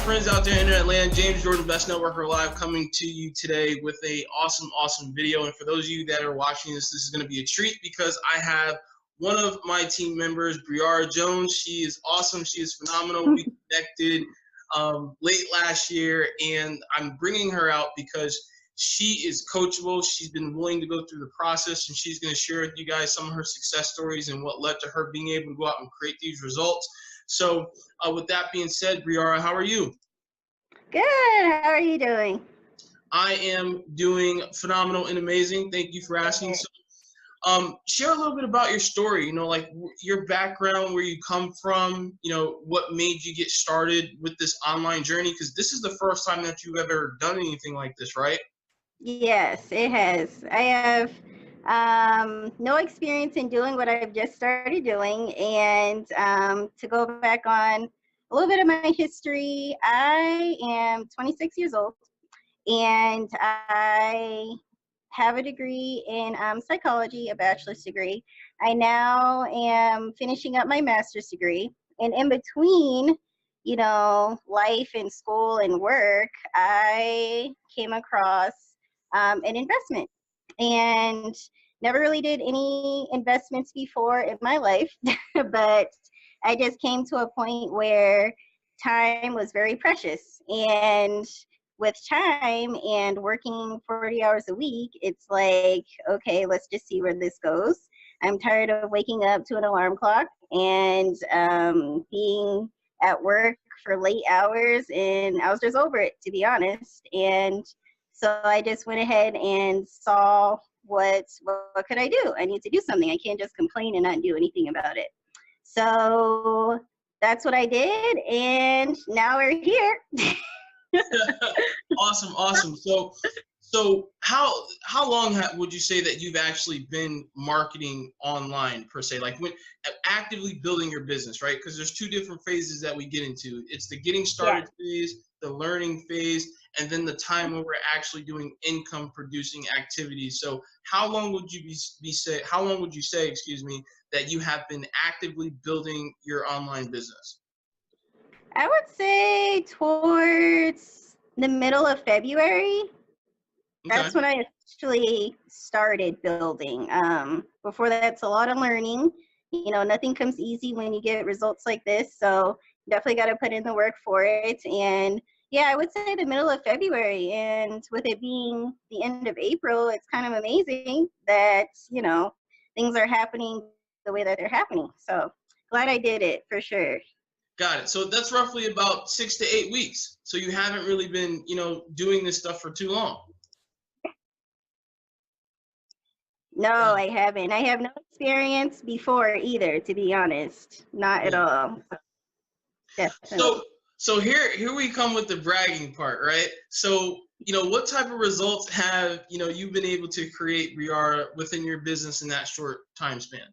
friends out there in internet land? James Jordan, Best Networker Live, coming to you today with a awesome video. And for those of you that are watching this, this is going to be a treat because I have one of my team members, Briara Jones. She is awesome. She is phenomenal. We connected late last year, and I'm bringing her out because she is coachable. She's been willing to go through the process, and she's going to share with you guys some of her success stories and what led to her being able to go out and create these results. So with that being said, Briara, how are you? Good. How are you doing? I am doing phenomenal and amazing. Thank you for asking. So, share a little bit about your story, like your background, where you come from, what made you get started with this online journey, because this is the first time that you've ever done anything like this, right? Yes, it has. I have no experience in doing what I've just started doing. And to go back on a little bit of my history, I am 26 years old, and I have a degree in psychology, a bachelor's degree. I now am finishing up my master's degree. And in between, life and school and work, I came across an investment, and never really did any investments before in my life, but I just came to a point where time was very precious. And with time and working 40 hours a week, it's like, okay, let's just see where this goes. I'm tired of waking up to an alarm clock and being at work for late hours, and I was just over it, to be honest. And so I just went ahead and saw what could I do? I need to do something. I can't just complain and not do anything about it. So that's what I did, and now we're here. Awesome. So how long would you say that you've actually been marketing online per se, like when actively building your business, right? Because there's two different phases that we get into. It's the getting started phase, the learning phase, and then the time when we're actually doing income producing activities. So how long would you say, excuse me, that you have been actively building your online business? I would say towards the middle of February. Okay. That's when I actually started building. Before that, it's a lot of learning. Nothing comes easy when you get results like this. So definitely got to put in the work for it. And yeah, I would say the middle of February. And with it being the end of April, it's kind of amazing that, things are happening the way that they're happening. So glad I did it for sure. Got it. So that's roughly about 6 to 8 weeks. So you haven't really been, doing this stuff for too long. No, I haven't. I have no experience before either, to be honest. Not at all. Definitely. So here we come with the bragging part, right? So, what type of results have, you've been able to create, Briara, within your business in that short time span?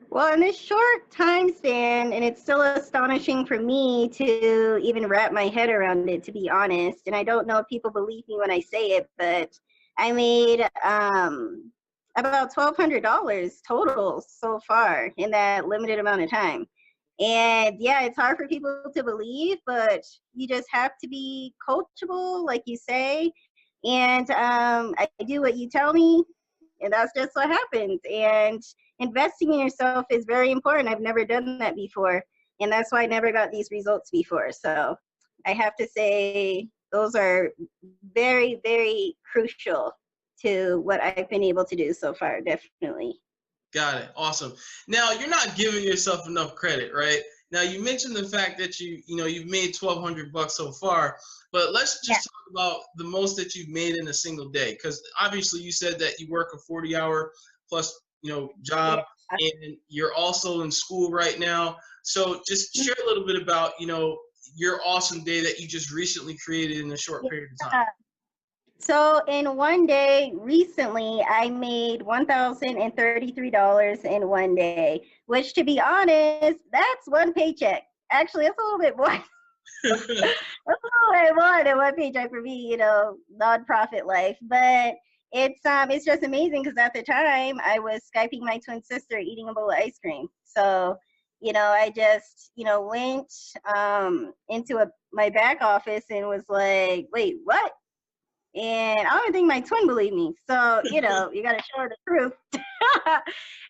Well, in this short time span, and it's still astonishing for me to even wrap my head around it, to be honest. And I don't know if people believe me when I say it, but I made about $1,200 total so far in that limited amount of time. And yeah, it's hard for people to believe, but you just have to be coachable, like you say. And I do what you tell me, and that's just what happens. And investing in yourself is very important. I've never done that before, and that's why I never got these results before. So I have to say those are very, very crucial to what I've been able to do so far, definitely. Got it. Awesome. Now, you're not giving yourself enough credit, right? Now, you mentioned the fact that you've made $1,200 so far, but let's just talk about the most that you've made in a single day, because obviously you said that you work a 40-hour plus, job, and you're also in school right now. So just share a little bit about, your awesome day that you just recently created in a short period of time. So in one day, recently, I made $1,033 in one day, which, to be honest, that's one paycheck. Actually, it's a little bit more. That's a little bit more than one paycheck for me, nonprofit life. But it's just amazing because at the time I was Skyping my twin sister eating a bowl of ice cream. So I just, went into my back office and was like, wait, what? And I don't think my twin believed me. So, you got to show her the truth.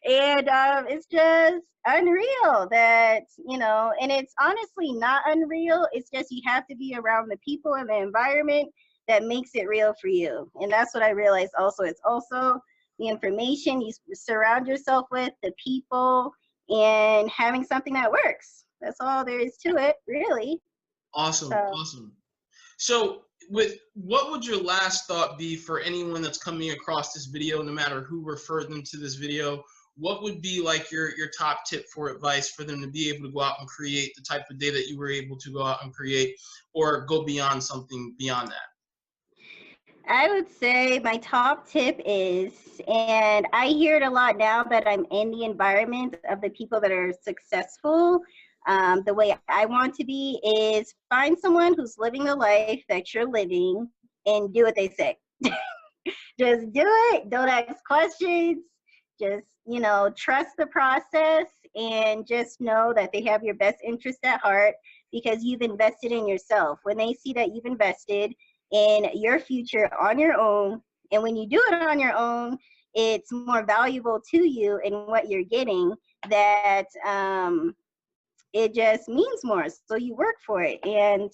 And it's just unreal that, and it's honestly not unreal. It's just you have to be around the people and the environment that makes it real for you. And that's what I realized also. It's also the information you surround yourself with, the people, and having something that works. That's all there is to it, really. Awesome, awesome. So what would your last thought be for anyone that's coming across this video, no matter who referred them to this video? What would be like your top tip for advice for them to be able to go out and create the type of day that you were able to go out and create, or go beyond something beyond that? I would say my top tip is, and I hear it a lot now that I'm in the environment of the people that are successful, the way I want to be is find someone who's living the life that you're living and do what they say. Just do it. Don't ask questions. Just, trust the process and just know that they have your best interest at heart because you've invested in yourself. When they see that you've invested in your future on your own, and when you do it on your own, it's more valuable to you in what you're getting, that it just means more. So you work for it and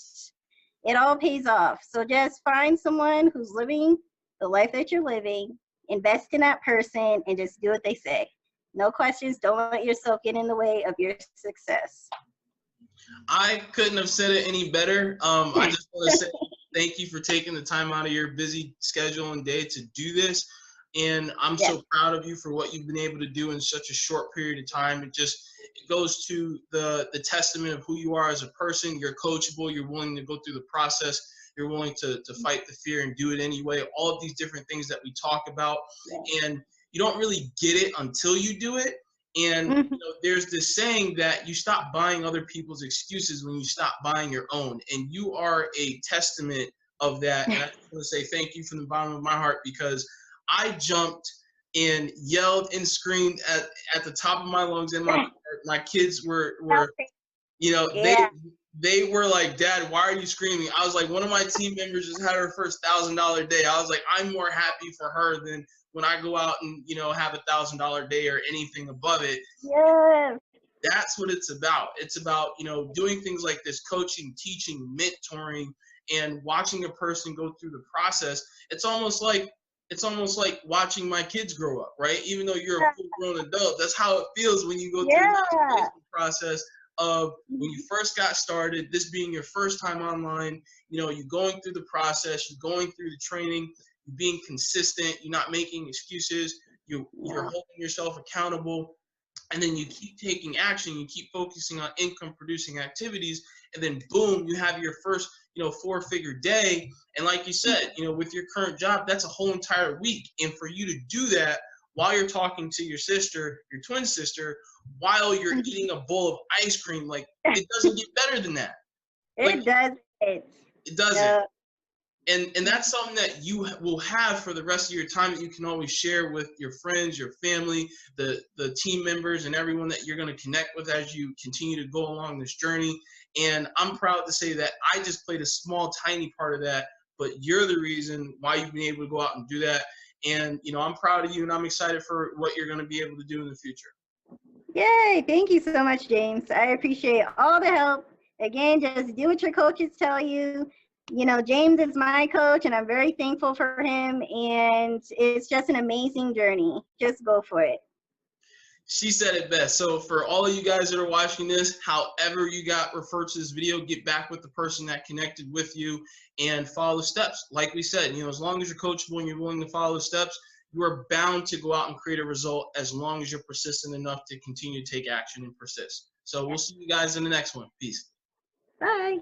it all pays off. So just find someone who's living the life that you're living, invest in that person, and just do what they say. No questions. Don't let yourself get in the way of your success. I couldn't have said it any better. I just want to say thank you for taking the time out of your busy schedule and day to do this. And I'm so proud of you for what you've been able to do in such a short period of time. It goes to the testament of who you are as a person. You're coachable. You're willing to go through the process. You're willing to fight the fear and do it anyway. All of these different things that we talk about. And you don't really get it until you do it. And there's this saying that you stop buying other people's excuses when you stop buying your own. And you are a testament of that. And I just want to say thank you from the bottom of my heart, because I jumped and yelled and screamed at the top of my lungs, and my kids were they were like, "Dad, why are you screaming?" I was like, one of my team members just had her first $1,000 day. I was like, I'm more happy for her than when I go out and have $1,000 day or anything above it. Yes. That's what it's about. It's about doing things like this, coaching, teaching, mentoring, and watching a person go through the process. It's almost like watching my kids grow up, right? Even though you're a full-grown adult, that's how it feels when you go through the process of when you first got started, this being your first time online, you're going through the process, you're going through the training, you're being consistent, you're not making excuses, you're holding yourself accountable, and then you keep taking action, you keep focusing on income producing activities, and then boom, you have your first 4-figure day. And like you said, with your current job, that's a whole entire week. And for you to do that while you're talking to your sister, your twin sister, while you're eating a bowl of ice cream, like, it doesn't get better than that. It doesn't. It doesn't. And that's something that you will have for the rest of your time, that you can always share with your friends, your family, the team members, and everyone that you're going to connect with as you continue to go along this journey. And I'm proud to say that I just played a small, tiny part of that, but you're the reason why you've been able to go out and do that. And, I'm proud of you, and I'm excited for what you're going to be able to do in the future. Yay. Thank you so much, James. I appreciate all the help. Again, just do what your coaches tell you. James is my coach, and I'm very thankful for him. And it's just an amazing journey. Just go for it. She said it best. So for all of you guys that are watching this, however you got referred to this video, get back with the person that connected with you and follow the steps. Like we said, as long as you're coachable and you're willing to follow the steps, you are bound to go out and create a result, as long as you're persistent enough to continue to take action and persist. So we'll see you guys in the next one. Peace. Bye.